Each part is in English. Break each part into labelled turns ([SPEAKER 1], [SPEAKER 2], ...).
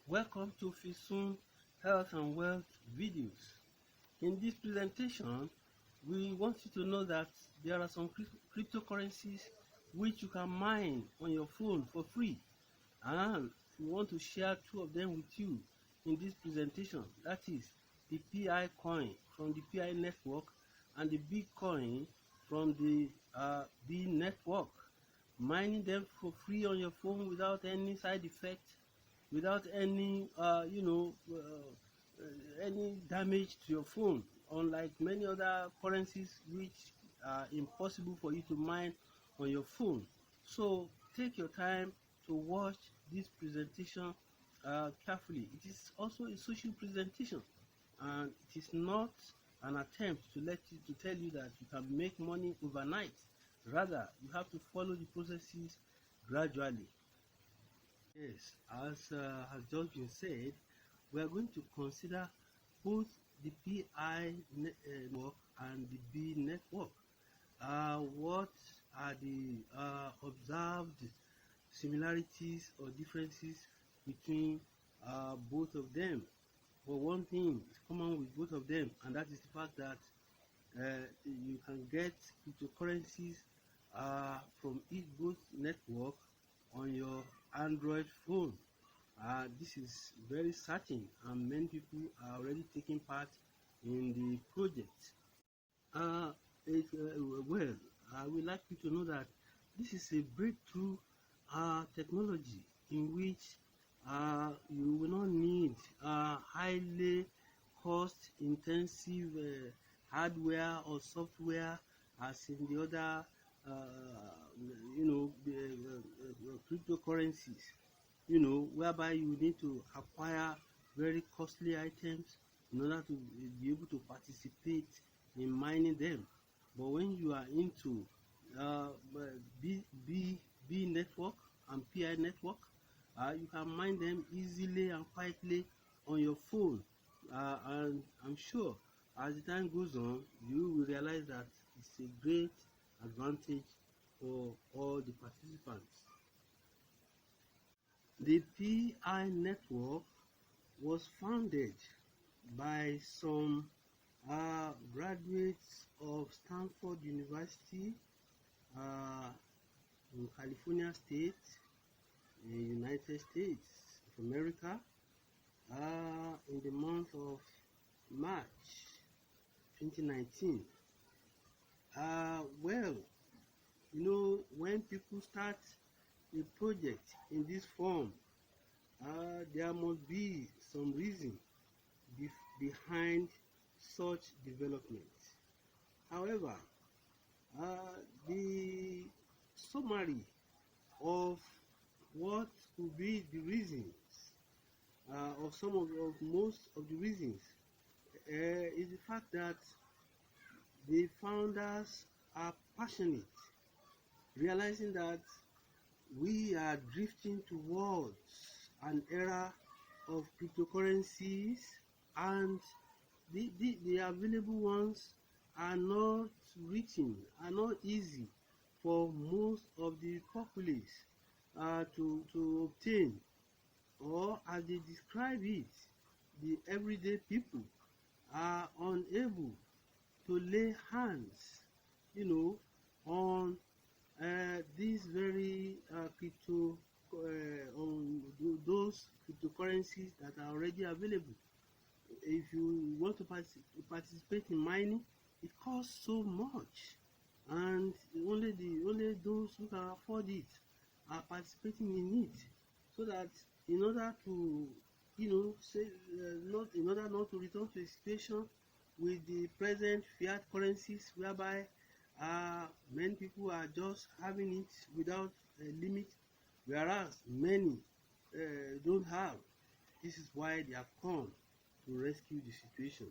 [SPEAKER 1] Welcome to Fisun Health and Wealth videos. In this presentation, we want you to know that there are some cryptocurrencies which you can mine on your phone for free, and we want to share two of them with you in this presentation. That is the PI coin from the PI network and the Bitcoin from the B network. Mining them for free on your phone without any side effect, without any any damage to your phone, unlike many other currencies which are impossible for you to mine on your phone. So take your time to watch this presentation carefully. It is also a social presentation, and it is not an attempt to tell you that you can make money overnight. Rather, you have to follow the processes gradually. Yes, as has just been said, we are going to consider both the PI network and the B network. What are the observed similarities or differences between both of them? Well, one thing is common with both of them, and that is the fact that you can get cryptocurrencies from both network on your Android phone. This is very certain, and many people are already taking part in the project. Well, I would like you to know that this is a breakthrough technology in which you will not need highly cost-intensive hardware or software as in the other cryptocurrencies, whereby you need to acquire very costly items in order to be able to participate in mining them. But when you are into B network and PI network, you can mine them easily and quietly on your phone. And I'm sure as the time goes on, you will realize that it's a great advantage for all the participants. The PI network was founded by some graduates of Stanford University in California State, in the United States of America, in the month of March 2019. Well, when people start a project in this form, there must be some reason behind such development. However, the summary of what could be the reasons of most of the reasons is the fact that the founders are passionate, realizing that we are drifting towards an era of cryptocurrencies, and the available ones are not easy for most of the populace to obtain, or as they describe it, the everyday people are unable to lay hands, on these very on those cryptocurrencies that are already available. If you want to participate in mining, it costs so much, and only those who can afford it are participating in it. So that in order to not to return to a situation with the present fiat currencies, whereby many people are just having it without a limit, whereas many don't have. This is why they have come to rescue the situation.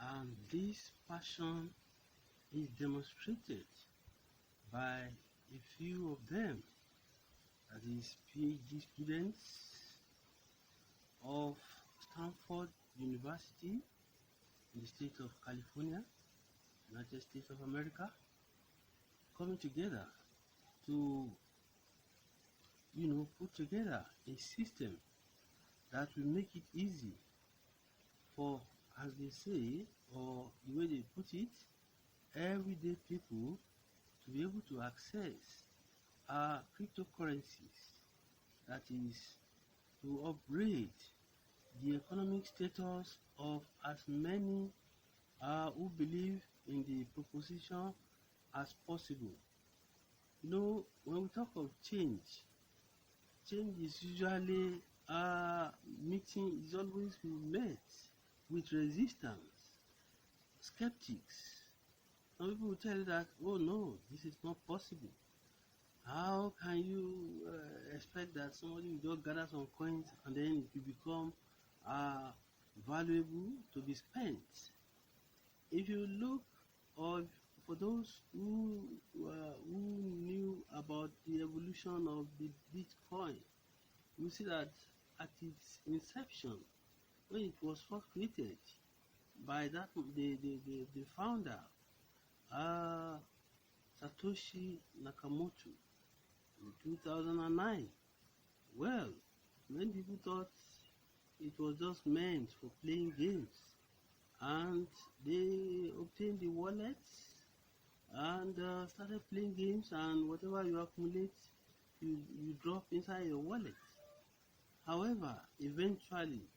[SPEAKER 1] And this passion is demonstrated by a few of them, that is PhD students of Stanford University in the state of California, United States of America, coming together to, put together a system that will make it easy for, as they say, or the way they put it, everyday people to be able to access cryptocurrencies. That is to upgrade the economic status of as many who believe in the proposition as possible. When we talk of change is usually meeting is always met with resistance, skeptics. Some people will tell you that, oh no, this is not possible. How can you expect that somebody will just gather some coins and then it will become valuable to be spent? If you look, or for those who knew about the evolution of the Bitcoin, you see that at its inception, when it was first created by the founder, Satoshi Nakamoto, in 2009, well, many people thought it was just meant for playing games, and they obtained the wallets and started playing games, and whatever you accumulate, you drop inside your wallet. However, eventually,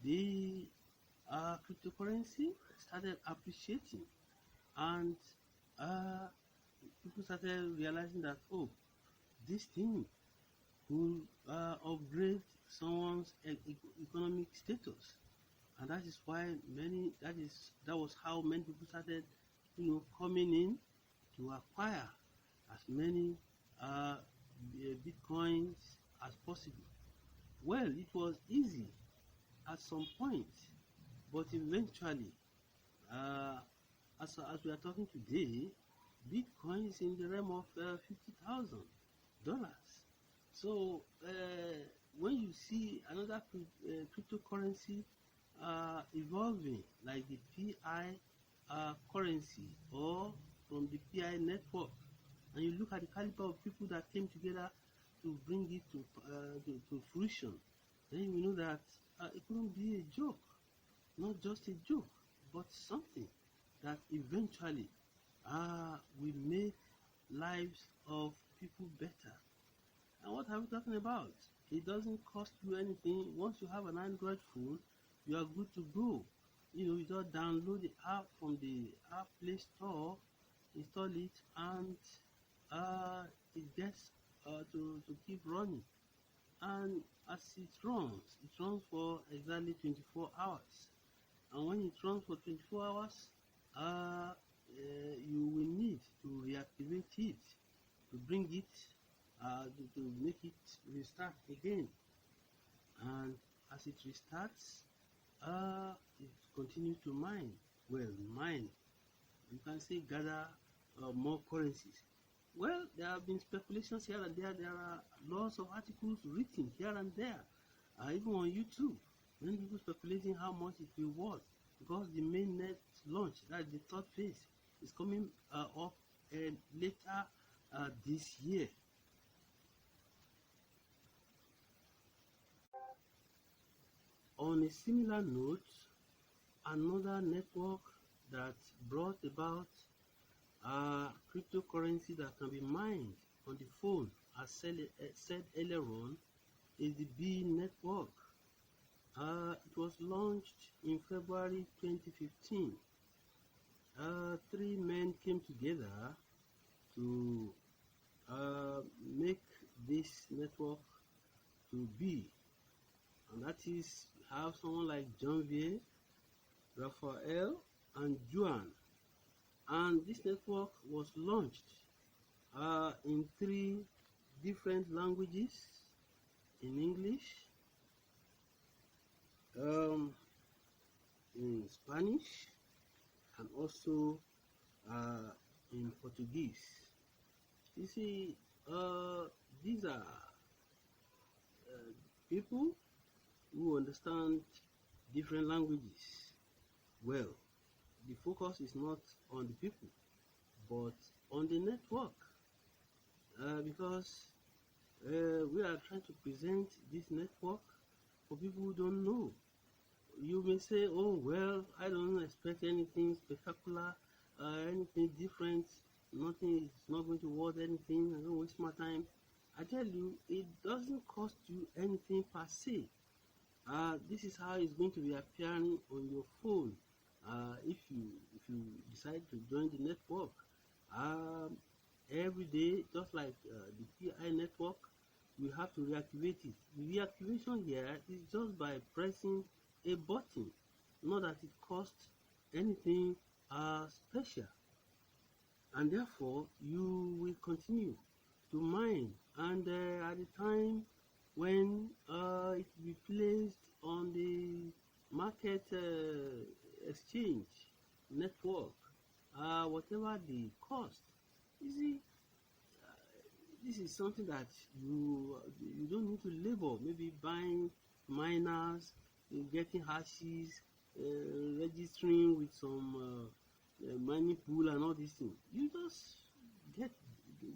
[SPEAKER 1] the cryptocurrency started appreciating, and people started realizing that, oh, this thing will upgrade someone's economic status, and that is why that was how many people started, coming in to acquire as many bitcoins as possible. Well, it was easy at some point, but eventually, as we are talking today, Bitcoin is in the realm of $50,000. So when you see another cryptocurrency evolving, like the PI currency, or from the PI network, and you look at the caliber of people that came together to bring it to fruition, then you know that it couldn't be a joke, not just a joke, but something that eventually will make lives of people better. And what are we talking about? It doesn't cost you anything. Once you have an Android phone, you are good to go. You just download the app from the App Play Store, install it, and it gets to keep running. And as it runs for exactly 24 hours. And when it runs for 24 hours, you will need to reactivate it, to bring it, to make it restart again. And as it restarts, it continues to mine. Well, mine. You can say gather more currencies. Well, there have been speculations here and there. There are lots of articles written here and there, even on YouTube. Many people speculating how much it will worth, because the mainnet launch, that's the third phase, is coming up later this year. On a similar note, another network that brought about cryptocurrency that can be mined on the phone, as said earlier on, is the Bee network. It was launched in February 2015. 3 men came together to make this network to be, and that is have someone like Janvier, Raphael, and Juan. And this network was launched in 3 different languages: in English, in Spanish, and also in Portuguese. You see, these are people who understand different languages well. The focus is not on the people, but on the network, because we are trying to present this network for people who don't know. You may say, oh, well, I don't expect anything spectacular, anything different, nothing is not going to worth anything, I don't waste my time. I tell you, it doesn't cost you anything per se. This is how it's going to be appearing on your phone if you decide to join the network. Um, every day, just like the PI network, we have to reactivate it. The reactivation here is just by pressing a button, not that it costs anything special, and therefore you will continue to mine. And at the time when it will be placed on the market exchange network, whatever the cost, you see, this is something that you don't need to labor. Maybe buying miners, getting hashes, registering with some mining pool and all these things. You just get,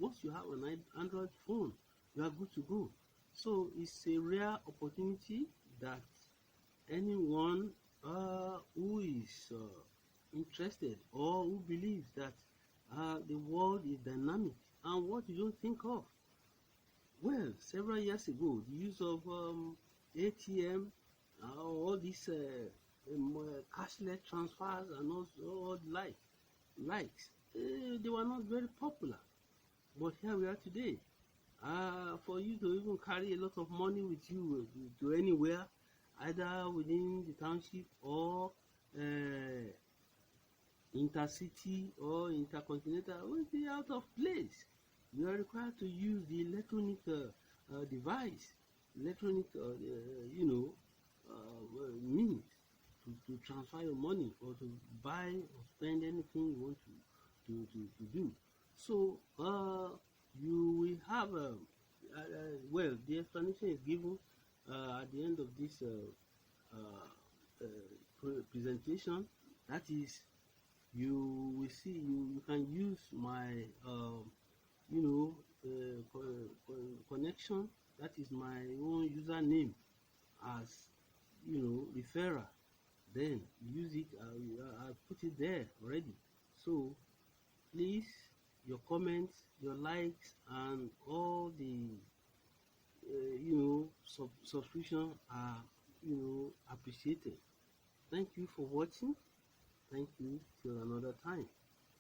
[SPEAKER 1] once you have an Android phone, you are good to go. So it's a rare opportunity that anyone who is interested or who believes that the world is dynamic and what you don't think of. Well, several years ago, the use of ATM, all these cashless transfers and also all the likes, they were not very popular. But here we are today. For you to even carry a lot of money with you to anywhere, either within the township or intercity or intercontinental, will be out of place. You are required to use the electronic device, electronic, means to transfer your money or to buy or spend anything you want to do. So you will have, well, the explanation is given at the end of this presentation. That is, you will see, you can use my connection, that is my own username, as referrer. Then use it. I put it there already. So please, your comments, your likes, and all the subscription are appreciated. Thank you for watching. Thank you till another time.